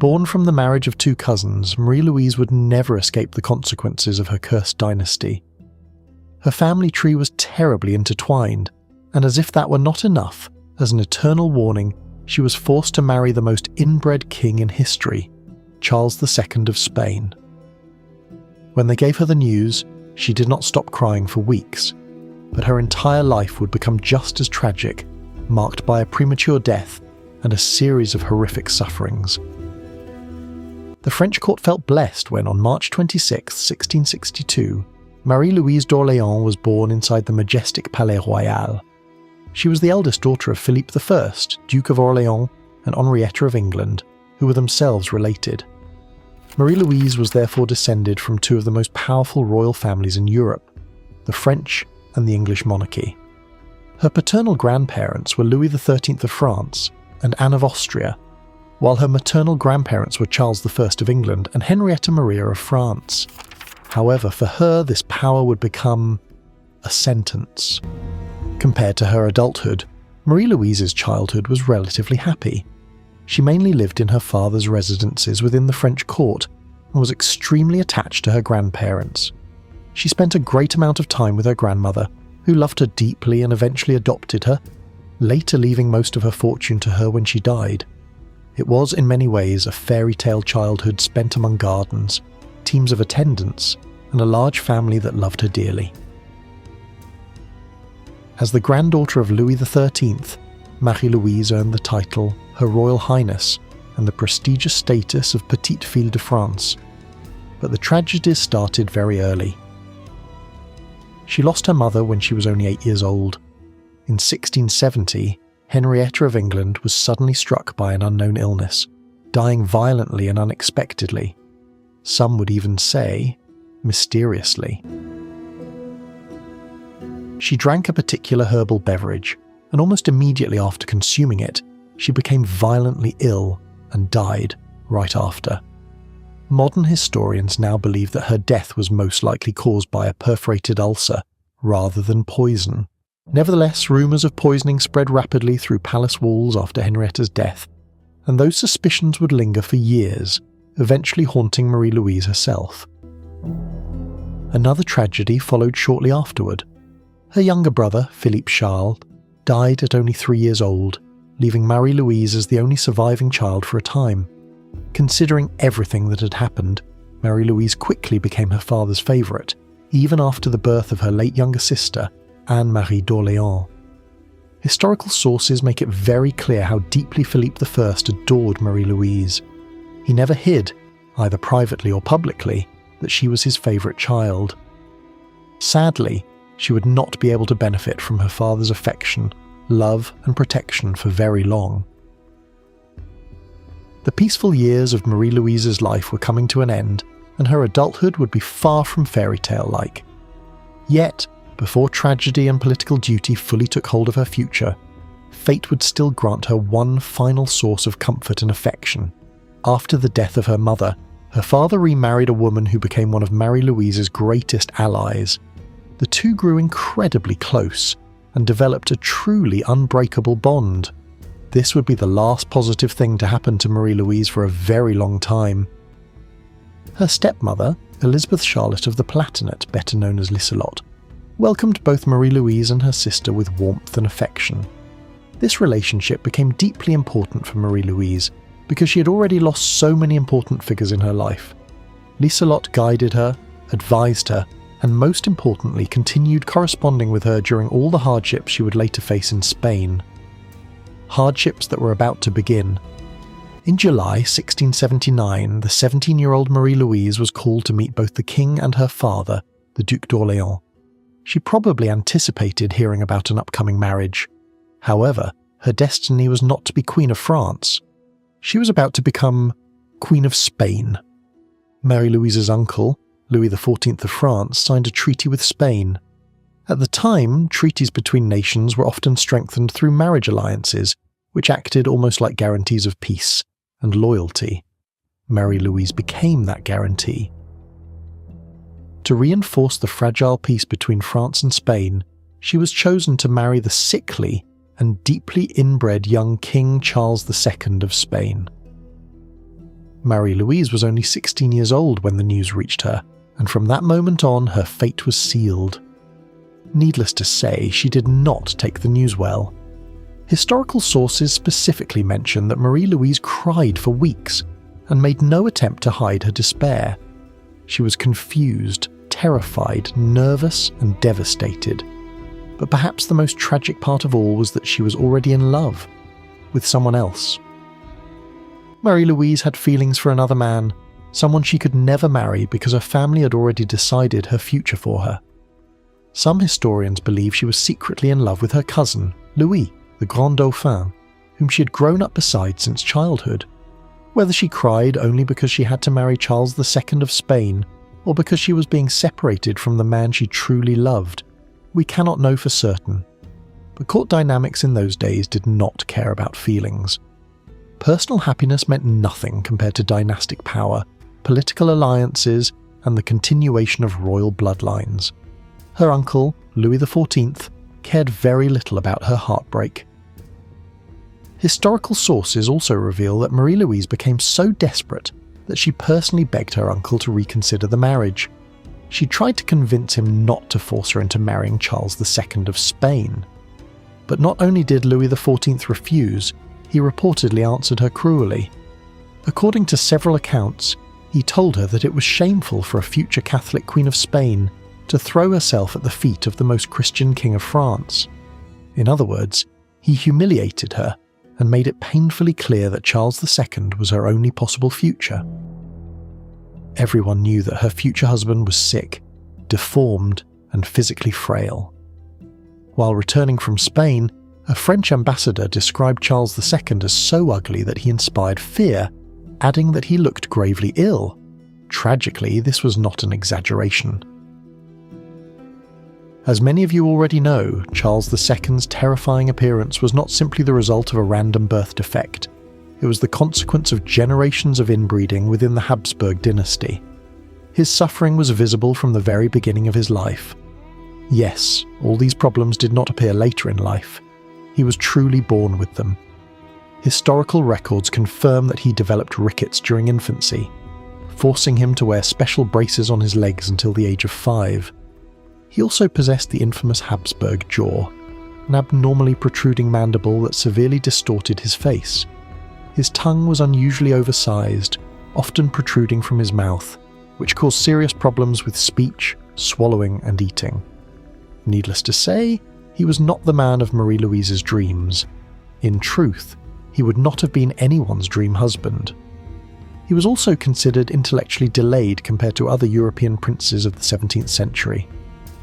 Born from the marriage of two cousins, Marie Louise would never escape the consequences of her cursed dynasty. Her family tree was terribly intertwined, and as if that were not enough, as an eternal warning, she was forced to marry the most inbred king in history, Charles II of Spain. When they gave her the news, she did not stop crying for weeks, but her entire life would become just as tragic, marked by a premature death and a series of horrific sufferings. The French court felt blessed when, on March 26, 1662, Marie Louise d'Orléans was born inside the majestic Palais Royal. She was the eldest daughter of Philippe I, Duke of Orléans, and Henrietta of England, who were themselves related. Marie Louise was therefore descended from two of the most powerful royal families in Europe, the French and the English monarchy. Her paternal grandparents were Louis XIII of France and Anne of Austria, while her maternal grandparents were Charles I of England and Henrietta Maria of France. However, for her, this power would become a sentence. Compared to her adulthood, Marie Louise's childhood was relatively happy. She mainly lived in her father's residences within the French court and was extremely attached to her grandparents. She spent a great amount of time with her grandmother, who loved her deeply and eventually adopted her, later leaving most of her fortune to her when she died. It was in many ways a fairy tale childhood spent among gardens, teams of attendants, and a large family that loved her dearly. As the granddaughter of Louis XIII, Marie Louise earned the title Her Royal Highness and the prestigious status of Petite Fille de France. But the tragedies started very early. She lost her mother when she was only 8 years old. In 1670, Henrietta of England was suddenly struck by an unknown illness, dying violently and unexpectedly. Some would even say, mysteriously. She drank a particular herbal beverage, and almost immediately after consuming it, she became violently ill and died right after. Modern historians now believe that her death was most likely caused by a perforated ulcer rather than poison. Nevertheless, rumours of poisoning spread rapidly through palace walls after Henrietta's death, and those suspicions would linger for years, eventually haunting Marie Louise herself. Another tragedy followed shortly afterward. Her younger brother, Philippe Charles, died at only 3 years old, leaving Marie Louise as the only surviving child for a time. Considering everything that had happened, Marie Louise quickly became her father's favourite, even after the birth of her late younger sister, Anne-Marie d'Orléans. Historical sources make it very clear how deeply Philippe I adored Marie Louise. He never hid, either privately or publicly, that she was his favourite child. Sadly, she would not be able to benefit from her father's affection, love and protection for very long. The peaceful years of Marie Louise's life were coming to an end, and her adulthood would be far from fairy tale-like. Yet, before tragedy and political duty fully took hold of her future, fate would still grant her one final source of comfort and affection. After the death of her mother, her father remarried a woman who became one of Marie Louise's greatest allies. The two grew incredibly close and developed a truly unbreakable bond. This would be the last positive thing to happen to Marie Louise for a very long time. Her stepmother, Elizabeth Charlotte of the Palatinate, better known as Liselotte, welcomed both Marie Louise and her sister with warmth and affection. This relationship became deeply important for Marie Louise because she had already lost so many important figures in her life. Liselotte guided her, advised her, and most importantly continued corresponding with her during all the hardships she would later face in Spain. Hardships that were about to begin. In July 1679, the 17-year-old Marie Louise was called to meet both the king and her father, the Duc d'Orléans. She probably anticipated hearing about an upcoming marriage. However, her destiny was not to be Queen of France. She was about to become Queen of Spain. Marie Louise's uncle, Louis XIV of France, signed a treaty with Spain. At the time, treaties between nations were often strengthened through marriage alliances, which acted almost like guarantees of peace and loyalty. Marie Louise became that guarantee. To reinforce the fragile peace between France and Spain, she was chosen to marry the sickly and deeply inbred young King Charles II of Spain. Marie Louise was only 16 years old when the news reached her, and from that moment on, her fate was sealed. Needless to say, she did not take the news well. Historical sources specifically mention that Marie Louise cried for weeks and made no attempt to hide her despair. She was confused, terrified, nervous, and devastated. But perhaps the most tragic part of all was that she was already in love with someone else. Marie Louise had feelings for another man, someone she could never marry because her family had already decided her future for her. Some historians believe she was secretly in love with her cousin, Louis, the Grand Dauphin, whom she had grown up beside since childhood. Whether she cried only because she had to marry Charles II of Spain, or because she was being separated from the man she truly loved, we cannot know for certain. But court dynamics in those days did not care about feelings. Personal happiness meant nothing compared to dynastic power, political alliances, and the continuation of royal bloodlines. Her uncle, Louis XIV, cared very little about her heartbreak. Historical sources also reveal that Marie Louise became so desperate that she personally begged her uncle to reconsider the marriage. She tried to convince him not to force her into marrying Charles II of Spain. But not only did Louis XIV refuse, he reportedly answered her cruelly. According to several accounts, he told her that it was shameful for a future Catholic Queen of Spain to throw herself at the feet of the most Christian King of France. In other words, he humiliated her and made it painfully clear that Charles II was her only possible future. Everyone knew that her future husband was sick, deformed, and physically frail. While returning from Spain, a French ambassador described Charles II as so ugly that he inspired fear, adding that he looked gravely ill. Tragically, this was not an exaggeration. As many of you already know, Charles II's terrifying appearance was not simply the result of a random birth defect. It was the consequence of generations of inbreeding within the Habsburg dynasty. His suffering was visible from the very beginning of his life. Yes, all these problems did not appear later in life. He was truly born with them. Historical records confirm that he developed rickets during infancy, forcing him to wear special braces on his legs until the age of 5. He also possessed the infamous Habsburg jaw, an abnormally protruding mandible that severely distorted his face. His tongue was unusually oversized, often protruding from his mouth, which caused serious problems with speech, swallowing, and eating. Needless to say, he was not the man of Marie Louise's dreams. In truth, he would not have been anyone's dream husband. He was also considered intellectually delayed compared to other European princes of the 17th century.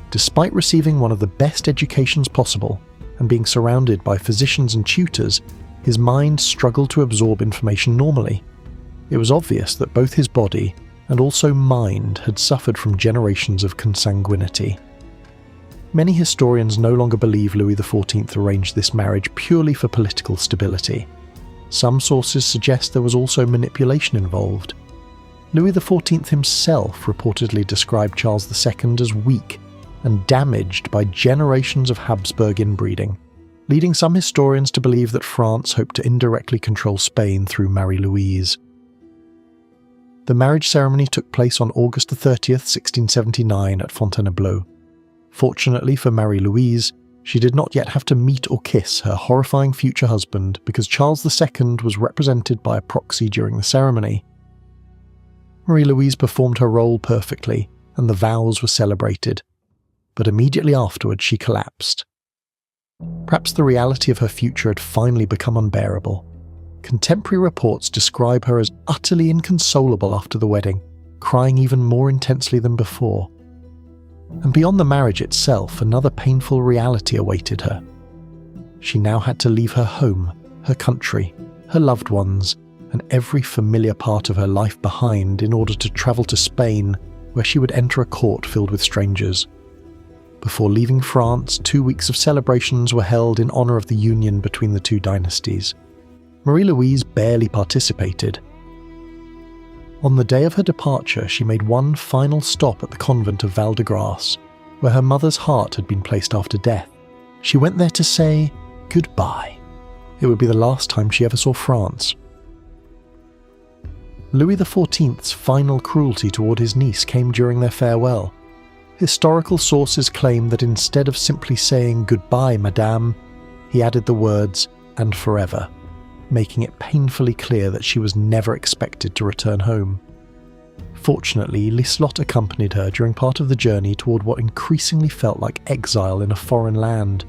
Despite receiving one of the best educations possible and being surrounded by physicians and tutors, his mind struggled to absorb information normally. It was obvious that both his body and also mind had suffered from generations of consanguinity. Many historians no longer believe Louis XIV arranged this marriage purely for political stability. Some sources suggest there was also manipulation involved. Louis XIV himself reportedly described Charles II as weak and damaged by generations of Habsburg inbreeding, leading some historians to believe that France hoped to indirectly control Spain through Marie Louise. The marriage ceremony took place on August 30th, 1679 at Fontainebleau. Fortunately for Marie Louise, she did not yet have to meet or kiss her horrifying future husband because Charles II was represented by a proxy during the ceremony. Marie Louise performed her role perfectly, and the vows were celebrated. But immediately afterwards she collapsed. Perhaps the reality of her future had finally become unbearable. Contemporary reports describe her as utterly inconsolable after the wedding, crying even more intensely than before. And beyond the marriage itself, another painful reality awaited her. She now had to leave her home, her country, her loved ones, and every familiar part of her life behind in order to travel to Spain, where she would enter a court filled with strangers. Before leaving France, 2 weeks of celebrations were held in honour of the union between the two dynasties. Marie Louise barely participated. On the day of her departure, she made one final stop at the convent of Val-de-Grâce, where her mother's heart had been placed after death. She went there to say goodbye. It would be the last time she ever saw France. Louis XIV's final cruelty toward his niece came during their farewell. Historical sources claim that instead of simply saying "Goodbye, Madame," he added the words "and forever," making it painfully clear that she was never expected to return home. Fortunately, Liselott accompanied her during part of the journey toward what increasingly felt like exile in a foreign land.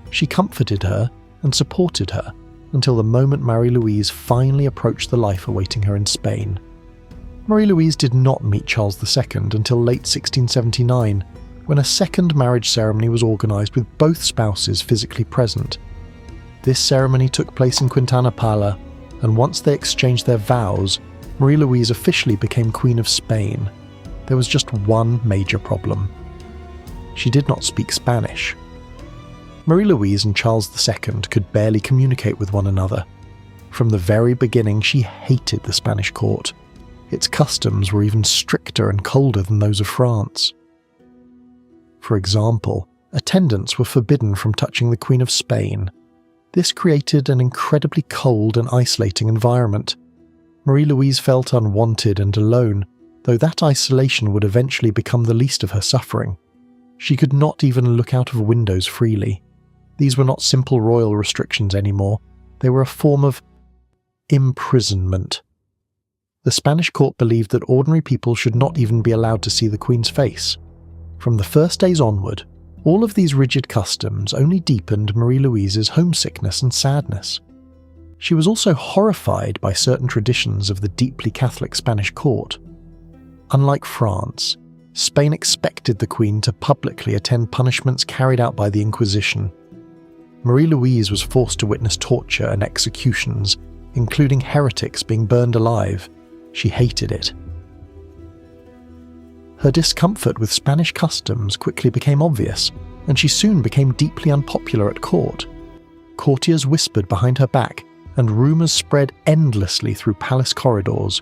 She comforted her and supported her until the moment Marie Louise finally approached the life awaiting her in Spain. Marie Louise did not meet Charles II until late 1679, when a second marriage ceremony was organised with both spouses physically present. This ceremony took place in Quintana Pala, and once they exchanged their vows, Marie Louise officially became Queen of Spain. There was just one major problem. She did not speak Spanish. Marie Louise and Charles II could barely communicate with one another. From the very beginning, she hated the Spanish court. Its customs were even stricter and colder than those of France. For example, attendants were forbidden from touching the Queen of Spain. This created an incredibly cold and isolating environment. Marie Louise felt unwanted and alone, though that isolation would eventually become the least of her suffering. She could not even look out of windows freely. These were not simple royal restrictions anymore. They were a form of imprisonment. The Spanish court believed that ordinary people should not even be allowed to see the Queen's face. From the first days onward, all of these rigid customs only deepened Marie Louise's homesickness and sadness. She was also horrified by certain traditions of the deeply Catholic Spanish court. Unlike France, Spain expected the Queen to publicly attend punishments carried out by the Inquisition. Marie Louise was forced to witness torture and executions, including heretics being burned alive. She hated it. Her discomfort with Spanish customs quickly became obvious, and she soon became deeply unpopular at court. Courtiers whispered behind her back, and rumours spread endlessly through palace corridors.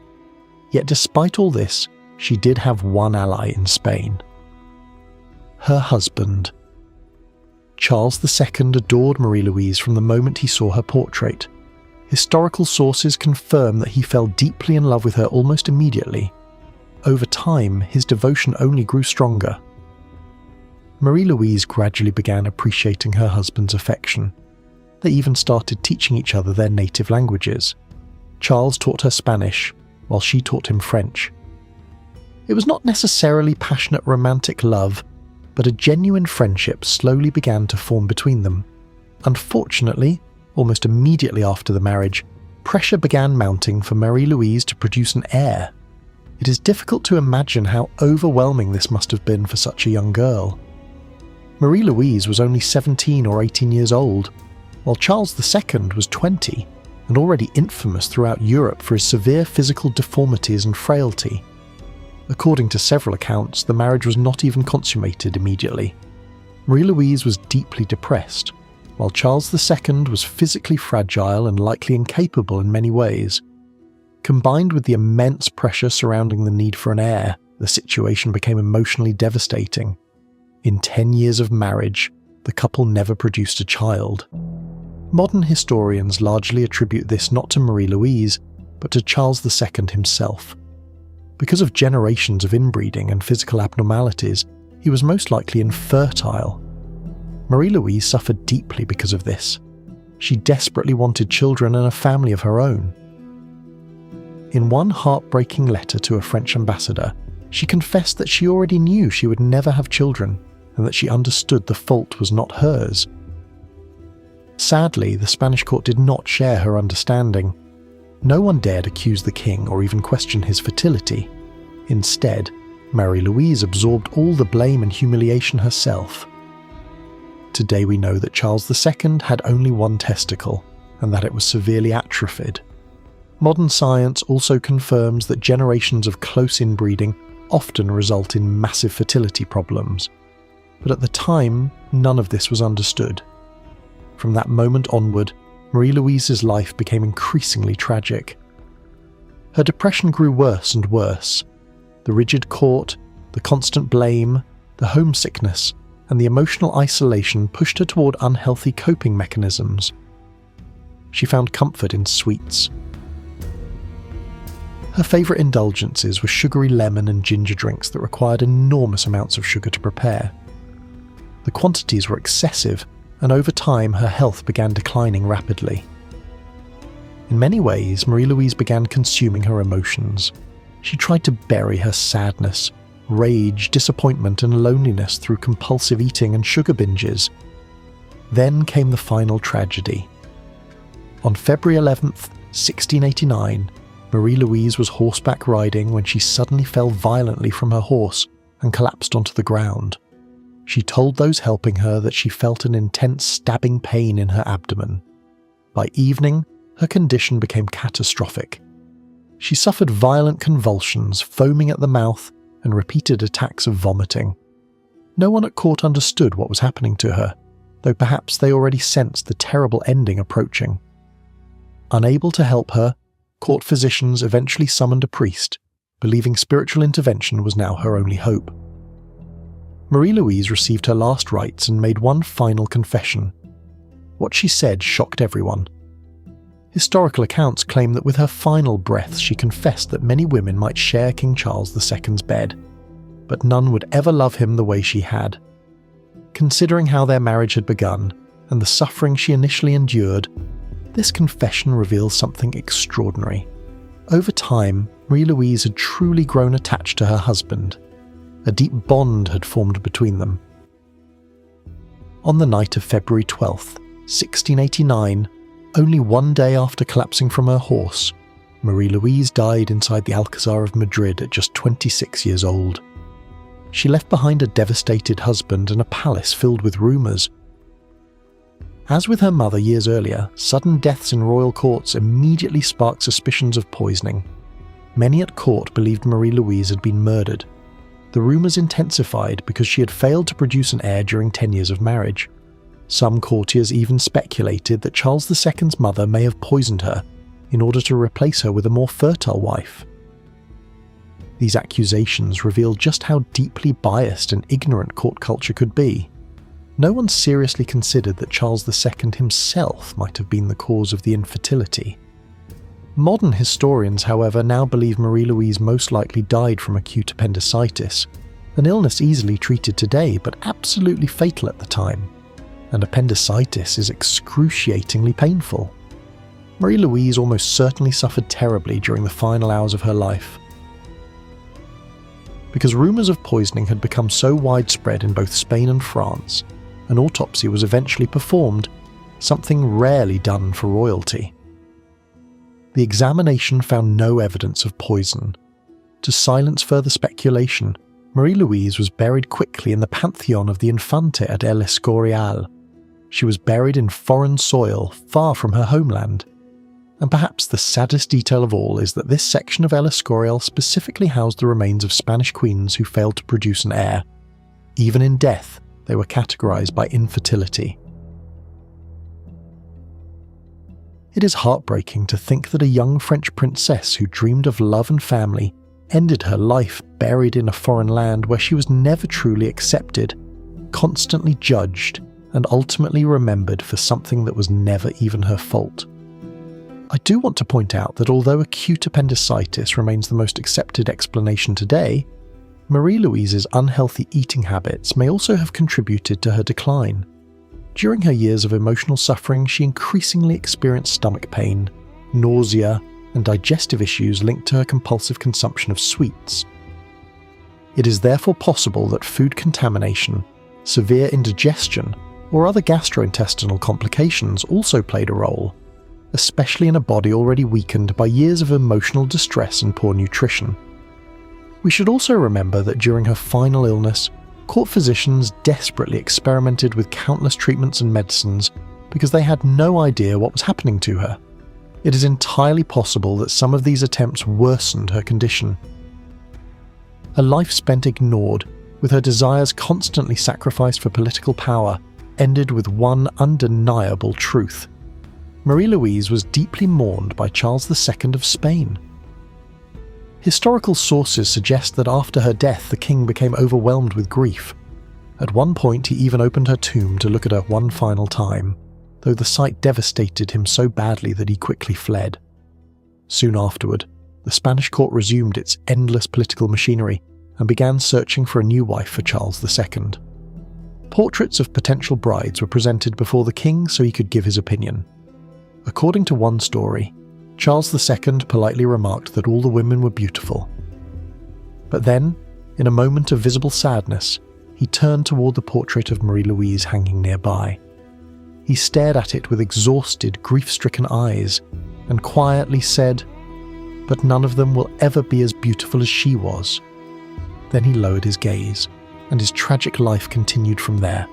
Yet despite all this, she did have one ally in Spain: her husband. Charles II adored Marie Louise from the moment he saw her portrait. Historical sources confirm that he fell deeply in love with her almost immediately. Over time, his devotion only grew stronger. Marie Louise gradually began appreciating her husband's affection. They even started teaching each other their native languages. Charles taught her Spanish, while she taught him French. It was not necessarily passionate romantic love, but a genuine friendship slowly began to form between them. Unfortunately, almost immediately after the marriage, pressure began mounting for Marie Louise to produce an heir. It is difficult to imagine how overwhelming this must have been for such a young girl. Marie Louise was only 17 or 18 years old, while Charles II was 20 and already infamous throughout Europe for his severe physical deformities and frailty. According to several accounts, the marriage was not even consummated immediately. Marie Louise was deeply depressed, while Charles II was physically fragile and likely incapable in many ways. Combined with the immense pressure surrounding the need for an heir, the situation became emotionally devastating. In 10 years of marriage, the couple never produced a child. Modern historians largely attribute this not to Marie Louise, but to Charles II himself. Because of generations of inbreeding and physical abnormalities, he was most likely infertile. Marie Louise suffered deeply because of this. She desperately wanted children and a family of her own. In one heartbreaking letter to a French ambassador, she confessed that she already knew she would never have children and that she understood the fault was not hers. Sadly, the Spanish court did not share her understanding. No one dared accuse the king or even question his fertility. Instead, Marie Louise absorbed all the blame and humiliation herself. Today we know that Charles II had only one testicle, and that it was severely atrophied. Modern science also confirms that generations of close inbreeding often result in massive fertility problems. But at the time, none of this was understood. From that moment onward, Marie Louise's life became increasingly tragic. Her depression grew worse and worse. The rigid court, the constant blame, the homesickness, and the emotional isolation pushed her toward unhealthy coping mechanisms. She found comfort in sweets. Her favourite indulgences were sugary lemon and ginger drinks that required enormous amounts of sugar to prepare. The quantities were excessive, and over time her health began declining rapidly. In many ways, Marie Louise began consuming her emotions. She tried to bury her sadness, rage, disappointment and loneliness through compulsive eating and sugar binges. Then came the final tragedy. On February 11th, 1689, Marie Louise was horseback riding when she suddenly fell violently from her horse and collapsed onto the ground. She told those helping her that she felt an intense stabbing pain in her abdomen. By evening, her condition became catastrophic. She suffered violent convulsions, foaming at the mouth, and repeated attacks of vomiting. No one at court understood what was happening to her, though perhaps they already sensed the terrible ending approaching. Unable to help her, court physicians eventually summoned a priest, believing spiritual intervention was now her only hope. Marie Louise received her last rites and made one final confession. What she said shocked everyone. Historical accounts claim that with her final breaths she confessed that many women might share King Charles II's bed, but none would ever love him the way she had. Considering how their marriage had begun, and the suffering she initially endured, this confession reveals something extraordinary. Over time, Marie Louise had truly grown attached to her husband. A deep bond had formed between them. On the night of February 12th, 1689, only one day after collapsing from her horse, Marie Louise died inside the Alcazar of Madrid at just 26 years old. She left behind a devastated husband and a palace filled with rumours. As with her mother years earlier, sudden deaths in royal courts immediately sparked suspicions of poisoning. Many at court believed Marie Louise had been murdered. The rumours intensified because she had failed to produce an heir during 10 years of marriage. Some courtiers even speculated that Charles II's mother may have poisoned her in order to replace her with a more fertile wife. These accusations revealed just how deeply biased and ignorant court culture could be. No one seriously considered that Charles II himself might have been the cause of the infertility. Modern historians, however, now believe Marie Louise most likely died from acute appendicitis, an illness easily treated today but absolutely fatal at the time. And appendicitis is excruciatingly painful. Marie Louise almost certainly suffered terribly during the final hours of her life. Because rumours of poisoning had become so widespread in both Spain and France, an autopsy was eventually performed, something rarely done for royalty. The examination found no evidence of poison. To silence further speculation, Marie Louise was buried quickly in the pantheon of the Infante at El Escorial. She was buried in foreign soil, far from her homeland. And perhaps the saddest detail of all is that this section of El Escorial specifically housed the remains of Spanish queens who failed to produce an heir. Even in death, they were categorized by infertility. It is heartbreaking to think that a young French princess who dreamed of love and family ended her life buried in a foreign land where she was never truly accepted, constantly judged, and ultimately remembered for something that was never even her fault. I do want to point out that although acute appendicitis remains the most accepted explanation today, Marie Louise's unhealthy eating habits may also have contributed to her decline. During her years of emotional suffering, she increasingly experienced stomach pain, nausea, and digestive issues linked to her compulsive consumption of sweets. It is therefore possible that food contamination, severe indigestion, or other gastrointestinal complications also played a role, especially in a body already weakened by years of emotional distress and poor nutrition. We should also remember that during her final illness, court physicians desperately experimented with countless treatments and medicines because they had no idea what was happening to her. It is entirely possible that some of these attempts worsened her condition. A life spent ignored, with her desires constantly sacrificed for political power, ended with one undeniable truth. Marie Louise was deeply mourned by Charles II of Spain. Historical sources suggest that after her death the king became overwhelmed with grief. At one point he even opened her tomb to look at her one final time, though the sight devastated him so badly that he quickly fled. Soon afterward, the Spanish court resumed its endless political machinery and began searching for a new wife for Charles II. Portraits of potential brides were presented before the king so he could give his opinion. According to one story, Charles II politely remarked that all the women were beautiful. But then, in a moment of visible sadness, he turned toward the portrait of Marie Louise hanging nearby. He stared at it with exhausted, grief-stricken eyes and quietly said, "But none of them will ever be as beautiful as she was." Then he lowered his gaze, and his tragic life continued from there.